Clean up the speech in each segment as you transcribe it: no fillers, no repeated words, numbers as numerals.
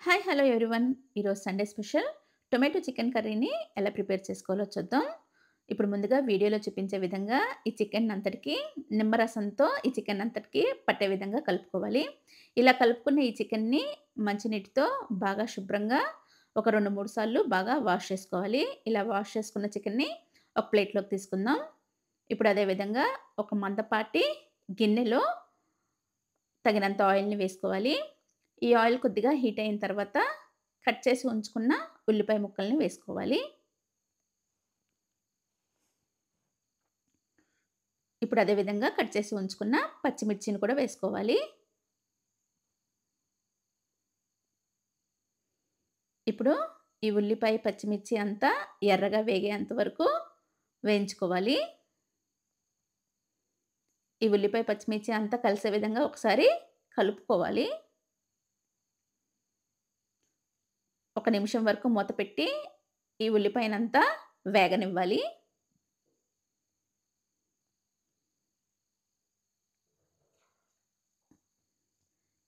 Hi hello everyone. ఈరోజు Sunday special tomato chicken కర్రీని ఎలా ప్రిపేర్ చేసుకోవాలో చూద్దాం. ఇప్పుడు ముందుగా వీడియోలో చూపించే విధంగా ఈ చికెన్ అంతటికి నిమ్మరసంతో ఈ చికెన్ అంతటికి పట్టే విధంగా కలుపుకోవాలి. ఇలా కలుపుకున్న ఈ చికెన్‌ని మంచినీటితో బాగా శుభ్రంగా ఒక 2, 3 సార్లు బాగా వాష్ చేసుకోవాలి. ఇలా వాష్ చేసుకున్న చికెన్‌ని ఒక ప్లేట్‌లోకి తీసుకుందాం. ఇప్పుడు అదే విధంగా ఒక మందపాటి గిన్నెలో తగినంత ఆయిల్‌ని వేసుకోవాలి. ఈ ఆయిల్ కొద్దిగా హీట్ అయిన తర్వాత కట్ చేసి ఉంచుకున్న ఉల్లిపాయ ముక్కల్ని వేసుకోవాలి. ఇప్పుడు అదే విధంగా కట్ చేసి ఉంచుకున్న పచ్చిమిర్చిని కూడా వేసుకోవాలి. ఇప్పుడు ఈ ఉల్లిపాయ, పచ్చిమిర్చి అంతా ఎర్రగా వేగేంత వరకు వేయించుకోవాలి. ఈ ఉల్లిపాయ, పచ్చిమిర్చి అంతా కలిసే విధంగా ఒకసారి కలుపుకోవాలి. ఒక నిమిషం వరకు మూత పెట్టి ఈ ఉల్లిపాయనంతా వేగనివ్వాలి.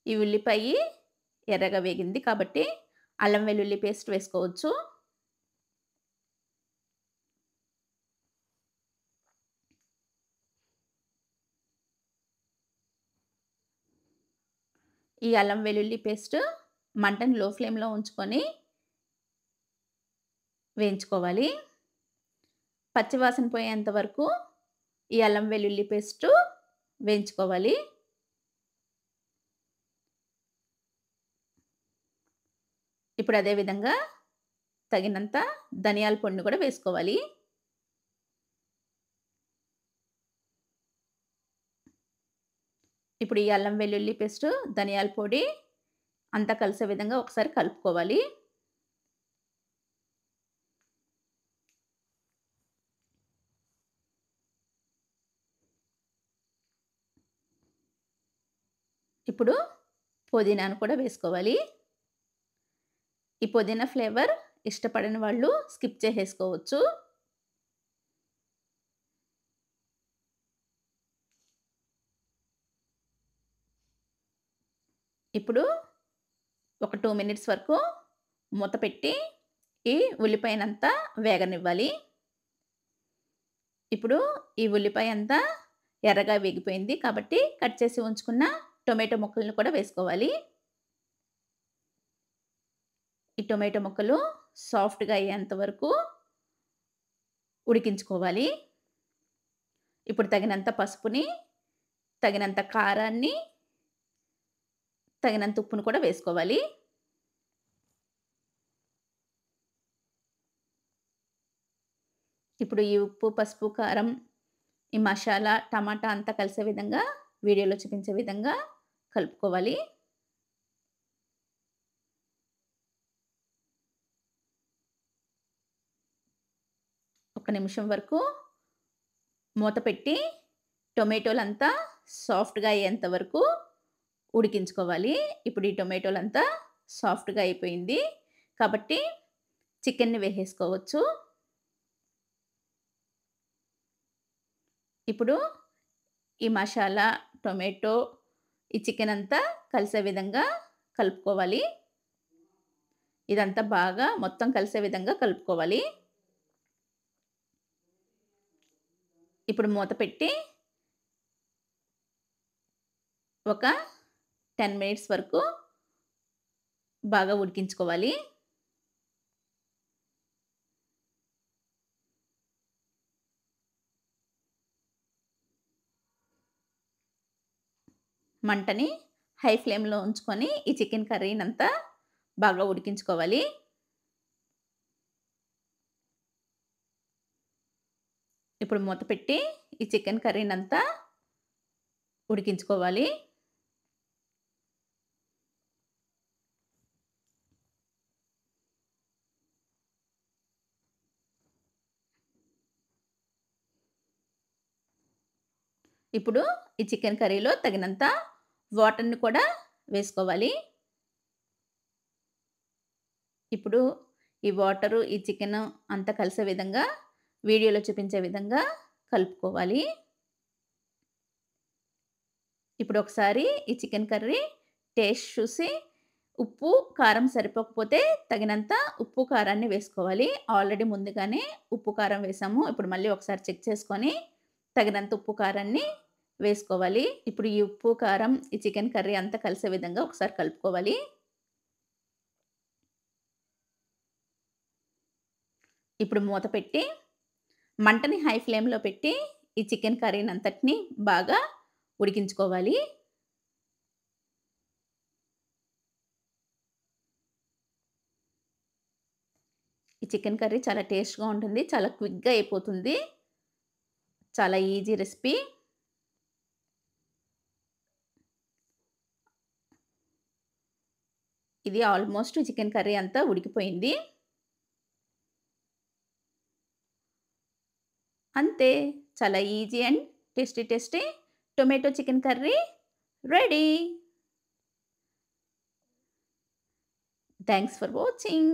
ఈ ఉల్లిపాయి ఎర్రగా వేగింది కాబట్టి అల్లం వెల్లుల్లి పేస్ట్ వేసుకోవచ్చు. ఈ అల్లం వెల్లుల్లి పేస్ట్ మంటని లో ఫ్లేమ్‌లో ఉంచుకొని వేయించుకోవాలి. పచ్చి వాసన పోయేంత వరకు ఈ అల్లం వెల్లుల్లి పేస్టు వేయించుకోవాలి. ఇప్పుడు అదే విధంగా తగినంత ధనియాల పొడిని కూడా వేసుకోవాలి. ఇప్పుడు ఈ అల్లం వెల్లుల్లి పేస్టు, ధనియాల పొడి అంతా కలిసే విధంగా ఒకసారి కలుపుకోవాలి. ఇప్పుడు పుదీనాను కూడా వేసుకోవాలి. ఈ పుదీనా ఫ్లేవర్ ఇష్టపడని వాళ్ళు స్కిప్ చేసేసుకోవచ్చు. ఇప్పుడు ఒక 2 మినిట్స్ వరకు మూత పెట్టి ఈ ఉల్లిపాయనంతా వేగనివ్వాలి. ఇప్పుడు ఈ ఉల్లిపాయ అంతా ఎర్రగా వేగిపోయింది కాబట్టి కట్ చేసి ఉంచుకున్న టొమాటో ముక్కల్ని కూడా వేసుకోవాలి. ఈ టొమాటో ముక్కలు సాఫ్ట్‌గా అయ్యేంత వరకు ఉడికించుకోవాలి. ఇప్పుడు తగినంత పసుపుని, తగినంత కారాన్ని, తగినంత ఉప్పును కూడా వేసుకోవాలి. ఇప్పుడు ఈ ఉప్పు, పసుపు, కారం, ఈ మసాలా, టమాటా అంతా కలిసే విధంగా వీడియోలో చూపించే విధంగా కలుపుకోవాలి. ఒక నిమిషం వరకు మూత పెట్టి టొమాటోలంతా సాఫ్ట్‌గా అయ్యేంత వరకు ఉడికించుకోవాలి. ఇప్పుడు ఈ టొమాటోలంతా సాఫ్ట్‌గా అయిపోయింది. కాబట్టి చికెన్‌ని వేసేసుకోవచ్చు. ఇప్పుడు ఈ మసాలా, టొమాటో, ఈ చికెన్ అంతా కలిసే విధంగా కలుపుకోవాలి. ఇదంతా బాగా మొత్తం కలిసే విధంగా కలుపుకోవాలి. ఇప్పుడు మూత పెట్టి ఒక 10 మినిట్స్ వరకు బాగా ఉడికించుకోవాలి. మంటని హై ఫ్లేమ్‌లో ఉంచుకొని ఈ చికెన్ కర్రీనంతా బాగా ఉడికించుకోవాలి. ఇప్పుడు మూత పెట్టి ఈ చికెన్ కర్రీనంతా ఉడికించుకోవాలి. ఇప్పుడు ఈ చికెన్ కర్రీలో తగినంత వాటర్‌ని కూడా వేసుకోవాలి. ఇప్పుడు ఈ వాటరు, ఈ చికెను అంతా కలిసే విధంగా వీడియోలో చూపించే విధంగా కలుపుకోవాలి. ఇప్పుడు ఒకసారి ఈ చికెన్ కర్రీ టేస్ట్ చూసి ఉప్పు, కారం సరిపోకపోతే తగినంత ఉప్పు, కారాన్ని వేసుకోవాలి. ఆల్రెడీ ముందుగానే ఉప్పు, కారం వేసాము. ఇప్పుడు మళ్ళీ ఒకసారి చెక్ చేసుకొని తగినంత ఉప్పు, కారాన్ని వేసుకోవాలి. ఇప్పుడు ఈ ఉప్పు, కారం, ఈ చికెన్ కర్రీ అంతా కలిసే విధంగా ఒకసారి కలుపుకోవాలి. ఇప్పుడు మూత పెట్టి మంటని హై ఫ్లేమ్‌లో పెట్టి ఈ చికెన్ కర్రీనంతటిని బాగా ఉడికించుకోవాలి. ఈ చికెన్ కర్రీ చాలా టేస్ట్‌గా ఉంటుంది. చాలా క్విక్‌గా అయిపోతుంది. చాలా ఈజీ రెసిపీ. ఇది ఆల్మోస్ట్ చికెన్ కర్రీ అంతా ఉడికిపోయింది. అంతే. చాలా easy and tasty tasty tomato chicken curry ready. Thanks for watching.